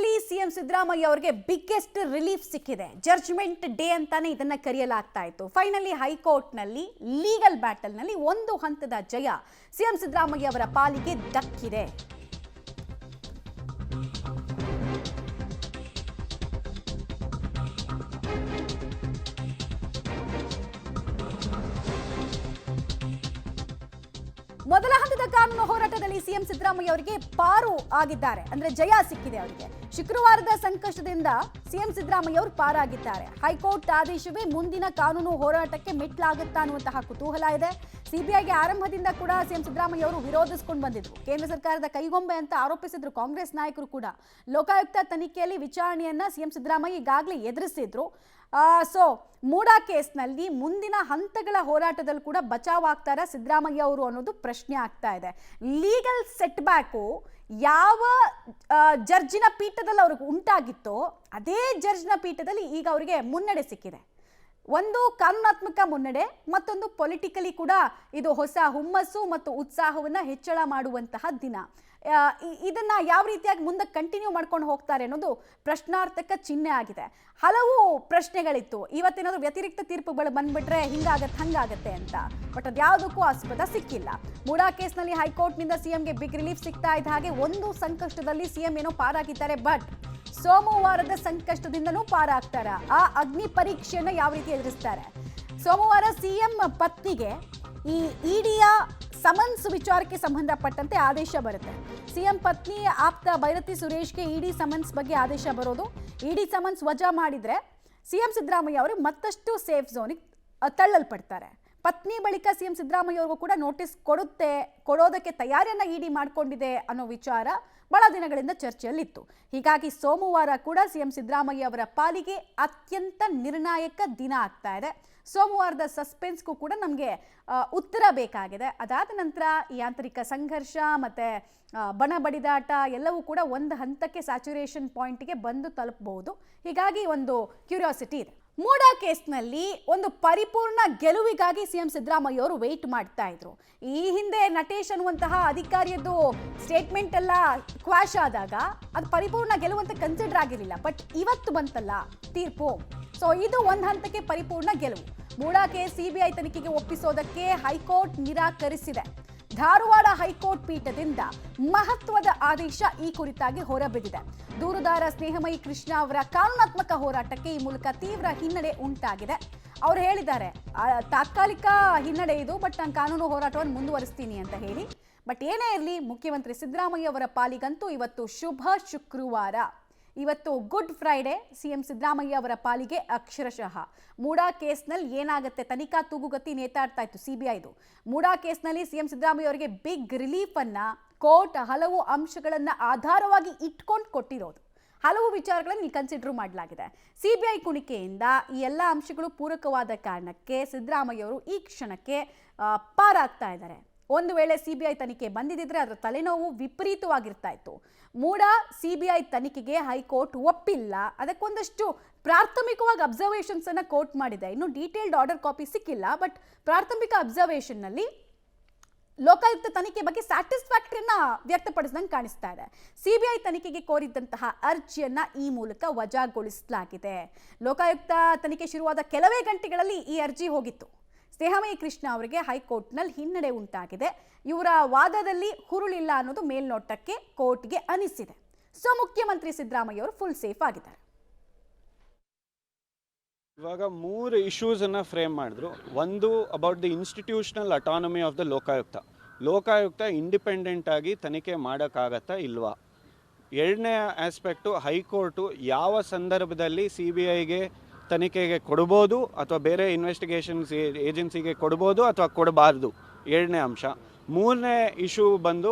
Finally CM Siddaramaiah ಅವರಿಗೆ biggest relief ಸಿಕ್ಕಿದೆ. Judgment day ಅಂತಾನೆ ಇದನ್ನ ಕರೆಯಲಾಗ್ತಾ ಇತ್ತು. ಫೈನಲಿ ಹೈಕೋರ್ಟ್ ನಲ್ಲಿ ಲೀಗಲ್ ಬ್ಯಾಟಲ್ ನಲ್ಲಿ ಒಂದು ಹಂತದ ಜಯ ಸಿಎಂ ಸಿದ್ದರಾಮಯ್ಯ ಅವರ ಪಾಲಿಗೆ ದಕ್ಕಿದೆ. ಮೊದಲ ಹಂತದ ಕಾನೂನು ಹೋರಾಟದಲ್ಲಿ ಸಿಎಂ ಸಿದ್ದರಾಮಯ್ಯ ಅವರಿಗೆ ಪಾರು ಆಗಿದ್ದಾರೆ, ಅಂದ್ರೆ ಜಯ ಸಿಕ್ಕಿದೆ ಅವರಿಗೆ. ಶುಕ್ರವಾರದ ಸಂಕಷ್ಟದಿಂದ ಸಿಎಂ ಸಿದ್ದರಾಮಯ್ಯ ಅವರು ಪಾರಾಗಿದ್ದಾರೆ. ಹೈಕೋರ್ಟ್ ಆದೇಶವೇ ಮುಂದಿನ ಕಾನೂನು ಹೋರಾಟಕ್ಕೆ ಮೆಟ್ಲಾಗುತ್ತಾ ಅನ್ನುವಂತಹ ಕುತೂಹಲ ಇದೆ. ಸಿಬಿಐಗೆ ಆರಂಭದಿಂದ ಕೂಡ ಸಿಎಂ ಸಿದ್ದರಾಮಯ್ಯ ಅವರು ವಿರೋಧಿಸಿಕೊಂಡು ಬಂದಿದ್ರು. ಕೇಂದ್ರ ಸರ್ಕಾರದ ಕೈಗೊಂಬೆ ಅಂತ ಆರೋಪಿಸಿದ್ರು ಕಾಂಗ್ರೆಸ್ ನಾಯಕರು ಕೂಡ. ಲೋಕಾಯುಕ್ತ ತನಿಖೆಯಲ್ಲಿ ವಿಚಾರಣೆಯನ್ನ ಸಿಎಂ ಸಿದ್ದರಾಮಯ್ಯ ಈಗಾಗಲೇ ಎದುರಿಸಿದ್ರು. ಸೊ ಮೂಡಾ ಕೇಸ್ನಲ್ಲಿ ಮುಂದಿನ ಹಂತಗಳ ಹೋರಾಟದಲ್ಲಿ ಕೂಡ ಬಚಾವಾಗ್ತಾರ ಸಿದ್ದರಾಮಯ್ಯ ಅವರು ಅನ್ನೋದು ಪ್ರಶ್ನೆ ಆಗ್ತಾ ಇದೆ. ಲೀಗಲ್ ಸೆಟ್ ಬ್ಯಾಕು ಯಾವ ಜಡ್ಜಿನ ಪೀಠದಲ್ಲಿ ಅವ್ರಿಗೆ ಉಂಟಾಗಿತ್ತೋ ಅದೇ ಜಡ್ಜ್ನ ಪೀಠದಲ್ಲಿ ಈಗ ಅವರಿಗೆ ಮುನ್ನಡೆ ಸಿಕ್ಕಿದೆ. ಒಂದು ಕಾನೂನಾತ್ಮಕ ಮುನ್ನಡೆ, ಮತ್ತೊಂದು ಪೊಲಿಟಿಕಲಿ ಕೂಡ ಇದು ಹೊಸ ಹುಮ್ಮಸ್ಸು ಮತ್ತು ಉತ್ಸಾಹವನ್ನ ಹೆಚ್ಚಳ ಮಾಡುವಂತಹ ದಿನ. ಇದನ್ನ ಯಾವ ರೀತಿಯಾಗಿ ಮುಂದೆ ಕಂಟಿನ್ಯೂ ಮಾಡ್ಕೊಂಡು ಹೋಗ್ತಾರೆ ಅನ್ನೋದು ಪ್ರಶ್ನಾರ್ಥಕ ಚಿಹ್ನೆ ಆಗಿದೆ. ಹಲವು ಪ್ರಶ್ನೆಗಳಿತ್ತು. ಇವತ್ತೇನಾದ್ರು ವ್ಯತಿರಿಕ್ತ ತೀರ್ಪುಗಳು ಬಂದ್ಬಿಟ್ರೆ ಹಿಂಗಾಗತ್ತೆ ಹಂಗಾಗತ್ತೆ ಅಂತ, ಬಟ್ ಅದ್ಯಾವುದಕ್ಕೂ ಆಸ್ಪದ ಸಿಕ್ಕಿಲ್ಲ. ಮೂಡಾ ಕೇಸ್ನಲ್ಲಿ ಹೈಕೋರ್ಟ್ನಿಂದ ಸಿಎಂಗೆ ಬಿಗ್ ರಿಲೀಫ್ ಸಿಗ್ತಾ ಇದ್ದ ಹಾಗೆ ಒಂದು ಸಂಕಷ್ಟದಲ್ಲಿ ಸಿಎಂ ಏನೋ ಪಾರಾಗಿದ್ದಾರೆ, ಬಟ್ ಸೋಮವಾರದ ಸಂಕಷ್ಟದಿಂದನೂ ಪಾರಾಗ್ತಾರ. ಆ ಅಗ್ನಿ ಪರೀಕ್ಷೆಯನ್ನ ಯಾವ ರೀತಿ ಎದುರಿಸ್ತಾರೆ? ಸೋಮವಾರ ಸಿಎಂ ಪತ್ನಿಗೆ ಈ ಇಡಿಯ ಸಮನ್ಸ್ ವಿಚಾರಕ್ಕೆ ಸಂಬಂಧಪಟ್ಟಂತೆ ಆದೇಶ ಬರುತ್ತೆ. ಸಿಎಂ ಪತ್ನಿ ಆಪ್ತ ಭೈರತಿ ಸುರೇಶ್ಗೆ ಇಡಿ ಸಮನ್ಸ್ ಬಗ್ಗೆ ಆದೇಶ ಬರೋದು. ಇಡಿ ಸಮನ್ಸ್ ವಜಾ ಮಾಡಿದ್ರೆ ಸಿಎಂ ಸಿದ್ದರಾಮಯ್ಯ ಅವರು ಮತ್ತಷ್ಟು ಸೇಫ್ ಝೋನಿಗೆ ತಳ್ಳಲ್ಪಡ್ತಾರೆ. ಪತ್ನಿ ಬಳಿಕ ಸಿಎಂ ಸಿದ್ದರಾಮಯ್ಯ ಅವ್ರಿಗೂ ಕೂಡ ನೋಟಿಸ್ ಕೊಡೋದಕ್ಕೆ ತಯಾರಿಯನ್ನ ಇಡಿ ಮಾಡಿಕೊಂಡಿದೆ ಅನ್ನೋ ವಿಚಾರ ಬಹಳ ದಿನಗಳಿಂದ ಚರ್ಚೆಯಲ್ಲಿತ್ತು. ಹೀಗಾಗಿ ಸೋಮವಾರ ಕೂಡ ಸಿಎಂ ಸಿದ್ದರಾಮಯ್ಯ ಅವರ ಪಾಲಿಗೆ ಅತ್ಯಂತ ನಿರ್ಣಾಯಕ ದಿನ ಆಗ್ತಾ ಇದೆ. ಸೋಮವಾರದ ಸಸ್ಪೆನ್ಸ್ಗೂ ಕೂಡ ನಮಗೆ ಉತ್ತರ ಬೇಕಾಗಿದೆ. ಅದಾದ ನಂತರ ಈ ಆಂತರಿಕ ಸಂಘರ್ಷ ಮತ್ತೆ ಬಣ ಬಡಿದಾಟ ಎಲ್ಲವೂ ಕೂಡ ಒಂದು ಹಂತಕ್ಕೆ ಸ್ಯಾಚುರೇಷನ್ ಪಾಯಿಂಟ್ಗೆ ಬಂದು ತಲುಪಬಹುದು. ಹೀಗಾಗಿ ಒಂದು ಕ್ಯೂರಿಯಾಸಿಟಿ ಇದೆ. ಮೂಡಾ ಕೇಸ್ನಲ್ಲಿ ಒಂದು ಪರಿಪೂರ್ಣ ಗೆಲುವಿಗಾಗಿ ಸಿಎಂ ಸಿದ್ದರಾಮಯ್ಯ ಅವರು ವೇಟ್ ಮಾಡ್ತಾ ಇದ್ರು. ಈ ಹಿಂದೆ ನಟೇಶ್ ಅನ್ನುವಂತಹ ಅಧಿಕಾರಿಯದ್ದು ಸ್ಟೇಟ್ಮೆಂಟ್ ಎಲ್ಲ ಕ್ವಾಶ್ ಆದಾಗ ಅದು ಪರಿಪೂರ್ಣ ಗೆಲುವಂತ ಕನ್ಸಿಡರ್ ಆಗಿರಲಿಲ್ಲ. ಬಟ್ ಇವತ್ತು ಬಂತಲ್ಲ ತೀರ್ಪು, ಸೊ ಇದು ಒಂದು ಹಂತಕ್ಕೆ ಪರಿಪೂರ್ಣ ಗೆಲುವು. ಮೂಡಾ ಕೇಸ್ ಸಿಬಿಐ ತನಿಖೆಗೆ ಒಪ್ಪಿಸೋದಕ್ಕೆ ಹೈಕೋರ್ಟ್ ನಿರಾಕರಿಸಿದೆ. ಧಾರವಾಡ ಹೈಕೋರ್ಟ್ ಪೀಠದಿಂದ ಮಹತ್ವದ ಆದೇಶ ಈ ಕುರಿತಾಗಿ ಹೊರಬಿದ್ದಿದೆ. ದೂರುದಾರ ಸ್ನೇಹಮಯಿ ಕೃಷ್ಣ ಅವರ ಕಾನೂನಾತ್ಮಕ ಹೋರಾಟಕ್ಕೆ ಈ ಮೂಲಕ ತೀವ್ರ ಹಿನ್ನಡೆ ಉಂಟಾಗಿದೆ. ಅವ್ರು ಹೇಳಿದ್ದಾರೆ ತಾತ್ಕಾಲಿಕ ಹಿನ್ನಡೆ ಇದು, ಬಟ್ ನಾನು ಕಾನೂನು ಹೋರಾಟವನ್ನು ಮುಂದುವರಿಸ್ತೀನಿ ಅಂತ ಹೇಳಿ. ಬಟ್ ಏನೇ ಇರಲಿ, ಮುಖ್ಯಮಂತ್ರಿ ಸಿದ್ದರಾಮಯ್ಯ ಅವರ ಪಾಲಿಗಂತೂ ಇವತ್ತು ಶುಭ ಶುಕ್ರವಾರ. ಇವತ್ತು ಗುಡ್ ಫ್ರೈಡೆ. ಸಿಎಂ ಸಿದ್ದರಾಮಯ್ಯ ಅವರ ಪಾಲಿಗೆ ಅಕ್ಷರಶಃ ಮೂಡಾ ಕೇಸ್ನಲ್ಲಿ ಏನಾಗುತ್ತೆ, ತನಿಖಾ ತೂಗುಗತಿ ನೇತಾಡ್ತಾ ಇತ್ತು ಸಿಬಿಐದು. ಮೂಡಾ ಕೇಸ್ನಲ್ಲಿ ಸಿಎಂ ಸಿದ್ದರಾಮಯ್ಯ ಅವರಿಗೆ ಬಿಗ್ ರಿಲೀಫ್ ಅನ್ನ ಕೋರ್ಟ್ ಹಲವು ಅಂಶಗಳನ್ನ ಆಧಾರವಾಗಿ ಇಟ್ಕೊಂಡು ಕೊಟ್ಟಿರೋದು. ಹಲವು ವಿಚಾರಗಳನ್ನು ಇಲ್ಲಿ ಕನ್ಸಿಡರ್ ಮಾಡಲಾಗಿದೆ. ಸಿಬಿಐ ಕುಣಿಕೆಯಿಂದ ಈ ಎಲ್ಲ ಅಂಶಗಳು ಪೂರಕವಾದ ಕಾರಣಕ್ಕೆ ಸಿದ್ದರಾಮಯ್ಯ ಅವರು ಈ ಕ್ಷಣಕ್ಕೆ ಪಾರಾಗ್ತಾ ಇದ್ದಾರೆ. ಒಂದು ವೇಳೆ ಸಿಬಿಐ ತನಿಖೆ ಬಂದಿದ್ದರೆ ಅದರ ತಲೆನೋವು ವಿಪರೀತವಾಗಿರ್ತಾ ಇತ್ತು. ಮೂಡಾ ಸಿಬಿಐ ತನಿಖೆಗೆ ಹೈಕೋರ್ಟ್ ಒಪ್ಪಿಲ್ಲ. ಅದಕ್ಕೊಂದಷ್ಟು ಪ್ರಾಥಮಿಕವಾಗಿ ಅಬ್ಸರ್ವೇಷನ್ಸ್ ಅನ್ನ ಕೋರ್ಟ್ ಮಾಡಿದೆ. ಇನ್ನು ಡೀಟೇಲ್ಡ್ ಆರ್ಡರ್ ಕಾಪಿ ಸಿಕ್ಕಿಲ್ಲ, ಬಟ್ ಪ್ರಾಥಮಿಕ ಅಬ್ಸರ್ವೇಷನ್ ನಲ್ಲಿ ಲೋಕಾಯುಕ್ತ ತನಿಖೆ ಬಗ್ಗೆ ಸ್ಯಾಟಿಸ್ಫ್ಯಾಕ್ಟರಿಯನ್ನ ವ್ಯಕ್ತಪಡಿಸಿದಂಗೆ ಕಾಣಿಸ್ತಾ ಇದೆ. ಸಿಬಿಐ ತನಿಖೆಗೆ ಕೋರಿದ್ದಂತಹ ಅರ್ಜಿಯನ್ನ ಈ ಮೂಲಕ ವಜಾಗೊಳಿಸಲಾಗಿದೆ. ಲೋಕಾಯುಕ್ತ ತನಿಖೆ ಶುರುವಾದ ಕೆಲವೇ ಗಂಟೆಗಳಲ್ಲಿ ಈ ಅರ್ಜಿ ಹೋಗಿತ್ತು. ಸ್ನೇಹಮಯಿ ಕೃಷ್ಣ ಅವರಿಗೆ ಹೈಕೋರ್ಟ್ನಲ್ಲಿ ಹಿನ್ನಡೆ ಉಂಟಾಗಿದೆ. ಇವರ ವಾದದಲ್ಲಿ ಹುರುಳಿಲ್ಲ ಅನ್ನೋದು ಮೇಲ್ನೋಟಕ್ಕೆ ಕೋರ್ಟ್ಗೆ ಅನಿಸಿದೆ. ಸೊ ಮುಖ್ಯಮಂತ್ರಿ ಸಿದ್ದರಾಮಯ್ಯ ಅವರು ಫುಲ್ ಸೇಫ್ ಆಗಿದ್ದಾರೆ. ಇವಾಗ 3 ಇಶ್ಯೂಸ್ ಅನ್ನ ಫ್ರೇಮ್ ಮಾಡಿದ್ರು. ಒಂದು about the institutional autonomy of the Lokayukta. Lokayukta independent ಆಗಿ ತನಿಖೆ ಮಾಡೋಕ್ಕಾಗತ್ತಾ ಇಲ್ವಾ. ಎರಡನೇ ಆಸ್ಪೆಕ್ಟು, ಹೈಕೋರ್ಟು ಯಾವ ಸಂದರ್ಭದಲ್ಲಿ CBIಗೆ ತನಿಖೆಗೆ ಕೊಡ್ಬೋದು ಅಥವಾ ಬೇರೆ ಇನ್ವೆಸ್ಟಿಗೇಷನ್ಸ್ ಏಜೆನ್ಸಿಗೆ ಕೊಡ್ಬೋದು ಅಥವಾ ಕೊಡಬಾರ್ದು, ಎರಡನೇ ಅಂಶ. ಮೂರನೇ ಇಶ್ಯೂ ಬಂದು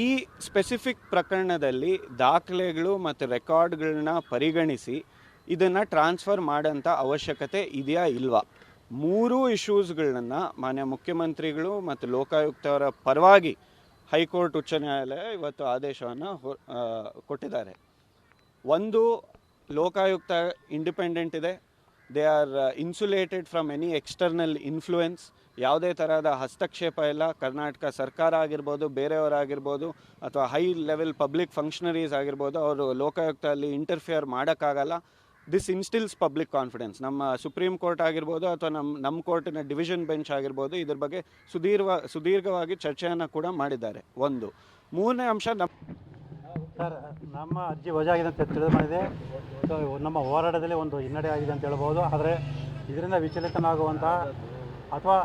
ಈ ಸ್ಪೆಸಿಫಿಕ್ ಪ್ರಕರಣದಲ್ಲಿ ದಾಖಲೆಗಳು ಮತ್ತು ರೆಕಾರ್ಡ್ಗಳನ್ನ ಪರಿಗಣಿಸಿ ಇದನ್ನು ಟ್ರಾನ್ಸ್ಫರ್ ಮಾಡೋಂಥ ಅವಶ್ಯಕತೆ ಇದೆಯಾ ಇಲ್ವಾ. 3 ಇಶ್ಯೂಸ್ಗಳನ್ನ ಮಾನ್ಯ ಮುಖ್ಯಮಂತ್ರಿಗಳು ಮತ್ತು ಲೋಕಾಯುಕ್ತವರ ಪರವಾಗಿ ಹೈಕೋರ್ಟ್ ಉಚ್ಚ ನ್ಯಾಯಾಲಯ ಇವತ್ತು ಆದೇಶವನ್ನು ಕೊಟ್ಟಿದ್ದಾರೆ. ಒಂದು, ಲೋಕಾಯುಕ್ತ ಇಂಡಿಪೆಂಡೆಂಟ್ ಇದೆ, they are insulated from any external influence. ಯಾವುದೇ ಥರದ ಹಸ್ತಕ್ಷೇಪ ಇಲ್ಲ. ಕರ್ನಾಟಕ ಸರ್ಕಾರ ಆಗಿರ್ಬೋದು, ಬೇರೆಯವರಾಗಿರ್ಬೋದು, ಅಥವಾ ಹೈ ಲೆವೆಲ್ ಪಬ್ಲಿಕ್ ಫಂಕ್ಷನರೀಸ್ ಆಗಿರ್ಬೋದು, ಅವರು ಲೋಕಾಯುಕ್ತ ಅಲ್ಲಿ ಇಂಟರ್ಫಿಯರ್ ಮಾಡೋಕ್ಕಾಗಲ್ಲ. This instils public confidence. ನಮ್ಮ ಸುಪ್ರೀಂ ಕೋರ್ಟ್ ಆಗಿರ್ಬೋದು ಅಥವಾ ನಮ್ಮ ಕೋರ್ಟಿನ ಡಿವಿಷನ್ ಬೆಂಚ್ ಆಗಿರ್ಬೋದು ಇದ್ರ ಬಗ್ಗೆ ಸುದೀರ್ಘವಾಗಿ ಚರ್ಚೆಯನ್ನು ಕೂಡ ಮಾಡಿದ್ದಾರೆ. ಒಂದು ಮೂರನೇ ಅಂಶ ಸರ್, ನಮ್ಮ ಅರ್ಜಿ ವಜಾ ಆಗಿದೆ ಅಂತ ತಿಳಿದು ಬಂದಿದೆ. ಸೊ ನಮ್ಮ ಹೋರಾಟದಲ್ಲಿ ಒಂದು ಹಿನ್ನಡೆ ಆಗಿದೆ ಅಂತ ಹೇಳ್ಬೋದು. ಆದರೆ ಇದರಿಂದ ವಿಚಲಿತನಾಗುವಂಥ ಅಥವಾ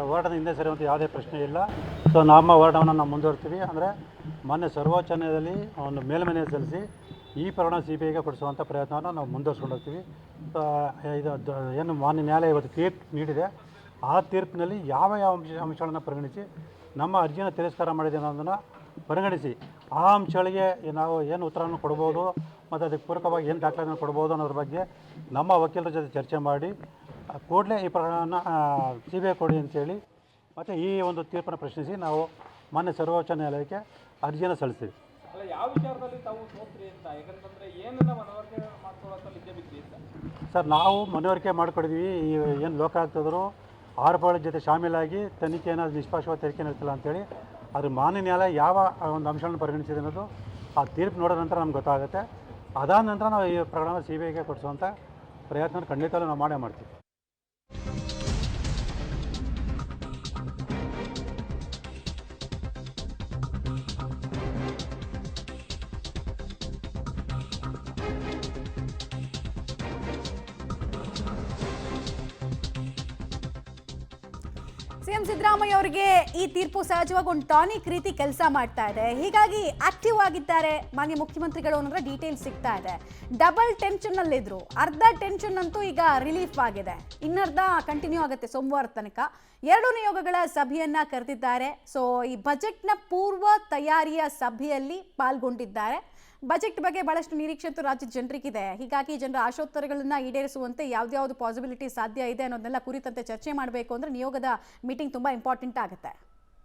ಹೋರಾಟದ ಹಿಂದೆ ಸರಿಯುವಂಥ ಯಾವುದೇ ಪ್ರಶ್ನೆ ಇಲ್ಲ. ಸೊ ನಮ್ಮ ಹೋರಾಟವನ್ನು ನಾವು ಮುಂದುವರ್ತೀವಿ. ಅಂದರೆ ಮೊನ್ನೆ ಸರ್ವೋಚ್ಚ ನ್ಯಾಯಾಲಯದಲ್ಲಿ ಒಂದು ಮೇಲ್ಮನೆ ಸಲ್ಲಿಸಿ ಈ ಪ್ರಕರಣ CBIಗೆ ಕೊಡಿಸುವಂಥ ಪ್ರಯತ್ನವನ್ನು ನಾವು ಮುಂದುವರ್ಸ್ಕೊಂಡು ಹೋಗ್ತೀವಿ. ಇದು ಏನು ಮಾನ್ಯ ನ್ಯಾಯಾಲಯ ಇವತ್ತು ತೀರ್ಪು ನೀಡಿದೆ, ಆ ತೀರ್ಪಿನಲ್ಲಿ ಯಾವ ಅಂಶಗಳನ್ನು ಪರಿಗಣಿಸಿ ನಮ್ಮ ಅರ್ಜಿಯನ್ನು ತಿರಸ್ಕಾರ ಮಾಡಿದೆ ಅನ್ನೋದನ್ನು ಪರಿಗಣಿಸಿ ಆ ಅಂಶಗಳಿಗೆ ನಾವು ಏನು ಉತ್ತರವನ್ನು ಕೊಡ್ಬೋದು ಮತ್ತು ಅದಕ್ಕೆ ಪೂರಕವಾಗಿ ಏನು ದಾಖಲೆಯನ್ನು ಕೊಡ್ಬೋದು ಅನ್ನೋದ್ರ ಬಗ್ಗೆ ನಮ್ಮ ವಕೀಲರ ಜೊತೆ ಚರ್ಚೆ ಮಾಡಿ ಕೂಡಲೇ ಈ ಪ್ರಕರಣವನ್ನು CBI ಕೊಡಿ ಅಂತೇಳಿ ಮತ್ತು ಈ ಒಂದು ತೀರ್ಪನ್ನು ಪ್ರಶ್ನಿಸಿ ನಾವು ಮಾನ್ಯ ಸರ್ವೋಚ್ಚ ನ್ಯಾಯಾಲಯಕ್ಕೆ ಅರ್ಜಿಯನ್ನು ಸಲ್ಲಿಸ್ತೀವಿ. ಯಾವ ವಿಚಾರದಲ್ಲಿ ತಾವು ಸೋತ್ರಿ ಅಂತ, ಯಾಕಂತಂದ್ರೆ ಏನನ್ನ ಮನವರಿಕೆ ಮಾಡ್ಕೊಳ್ಳೋದ್ರಲ್ಲಿ ಇದ್ದೇ ಬಿದ್ರಿ ಅಂತ? ಸರ್, ನಾವು ಮನವರಿಕೆ ಮಾಡಿಕೊಡಿದ್ವಿ. ಈ ಏನು ಲೋಕಾಯುಕ್ತರು ಆರೋಪಗಳ ಜೊತೆ ಶಾಮೀಲಾಗಿ ತನಿಖೆಯನ್ನು ನಿಷ್ಪಕ್ಷಪಾತ ತನಿಖೆ ನಡೆಸಿಲ್ಲ ಅಂತೇಳಿ. ಆದರೆ ಮಾನ್ಯ ನ್ಯಾಯಾಲಯ ಯಾವ ಒಂದು ಅಂಶವನ್ನು ಪರಿಗಣಿಸಿದೆ ಅನ್ನೋದು ಆ ತೀರ್ಪು ನೋಡಿದ ನಂತರ ನಮ್ಗೆ ಗೊತ್ತಾಗುತ್ತೆ. ಅದಾದ ನಂತರ ನಾವು ಈ ಪ್ರಕರಣ CBIಗೆ ಕೊಡಿಸುವಂಥ ಪ್ರಯತ್ನ ಖಂಡಿತವೂ ನಾವು ಮಾಡೇ ಮಾಡ್ತೀವಿ. ಸಿಎಂ ಸಿದ್ದರಾಮಯ್ಯ ಅವರಿಗೆ ಈ ತೀರ್ಪು ಸಹಜವಾಗಿ ಒಂದು ಟಾನಿಕ್ ರೀತಿ ಕೆಲಸ ಮಾಡ್ತಾ ಇದೆ. ಹೀಗಾಗಿ ಆಕ್ಟಿವ್ ಆಗಿದ್ದಾರೆ ಮಾನ್ಯ ಮುಖ್ಯಮಂತ್ರಿಗಳು ಅನ್ನೋದ್ರ ಡೀಟೇಲ್ಸ್ ಸಿಗ್ತಾ ಇದೆ. ಡಬಲ್ ಟೆನ್ಷನ್ ಅಲ್ಲಿದ್ರು, ಅರ್ಧ ಟೆನ್ಷನ್ ಅಂತೂ ಈಗ ರಿಲೀಫ್ ಆಗಿದೆ, ಇನ್ನರ್ಧ ಕಂಟಿನ್ಯೂ ಆಗುತ್ತೆ ಸೋಮವಾರ ತನಕ. 2 ನಿಯೋಗಗಳ ಸಭೆಯನ್ನ ಕರೆದಿದ್ದಾರೆ. ಸೊ ಈ ಬಜೆಟ್ನ ಪೂರ್ವ ತಯಾರಿಯ ಸಭೆಯಲ್ಲಿ ಪಾಲ್ಗೊಂಡಿದ್ದಾರೆ. ಬಜೆಟ್ ಬಗ್ಗೆ ಬಹಳಷ್ಟು ನಿರೀಕ್ಷೆ ಅಂತೂ ರಾಜ್ಯದ ಜನರಿಗಿದೆ. ಹೀಗಾಗಿ ಜನರ ಆಶೋತ್ತರಗಳನ್ನ ಈಡೇರಿಸುವಂತೆ ಯಾವ್ದಾವ್ದು ಪಾಸಿಬಿಲಿಟಿ ಸಾಧ್ಯ ಇದೆ ಅನ್ನೋದನ್ನೆಲ್ಲ ಕುರಿತಂತೆ ಚರ್ಚೆ ಮಾಡಬೇಕು ಅಂದ್ರೆ ನಿಯೋಗದ ಮೀಟಿಂಗ್ ತುಂಬಾ ಇಂಪಾರ್ಟೆಂಟ್ ಆಗುತ್ತೆ.